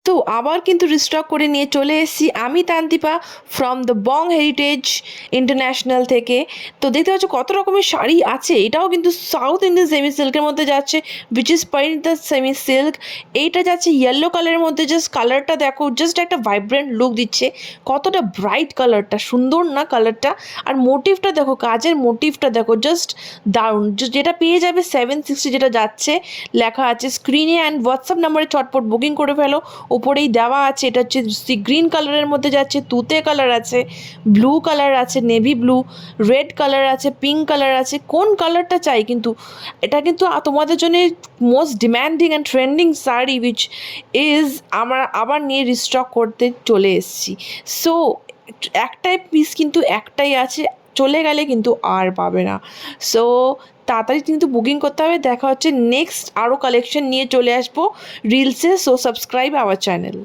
তো আবার কিন্তু রিস্টক করে নিয়ে চলে এসেছি আমি Tantipa from the Bong heritage international থেকে। তো দেখতে পাচ্ছ কত রকমের শাড়ি আছে, এটাও কিন্তু সাউথ ইন্ডিয়ান সেমি সিল্কের মধ্যে যাচ্ছে, which is pine the semi silk. এইটা যাচ্ছে ইয়েলো কালারের মধ্যে, জাস্ট কালারটা দেখো, জাস্ট একটা ভাইব্রেন্ট লুক দিচ্ছে, কতটা ব্রাইট কালারটা, সুন্দর না কালারটা। আর মোটিভটা দেখো, কাজের মোটিভটা দেখো, জাস্ট দারুণ। যেটা পেয়ে যাবে 760, যেটা যাচ্ছে লেখা আছে স্ক্রিনে, অ্যান্ড হোয়াটসঅ্যাপ নাম্বারে চটপট বুকিং করে ফেলো। ওপরেই দেওয়া আছে, এটা হচ্ছে সি গ্রিন কালারের মধ্যে যাচ্ছে, তুতে কালার আছে, ব্লু কালার আছে, নেভি ব্লু, রেড কালার আছে, পিঙ্ক কালার আছে, কোন কালারটা চাই। কিন্তু এটা কিন্তু তোমাদের জন্য most demanding and trending sari which is আমরা আবার নিয়ে রিস্টক করতে চলে এসেছি। সো একটাই পিস কিন্তু একটাই আছে, চলে গেলে কিন্তু আর পাবে না। সো তাড়াতাড়ি কিন্তু বুকিং করতে হবে। দেখা হচ্ছে নেক্সট আরও কালেকশন নিয়ে চলে আসবো রিলসে। So subscribe our channel.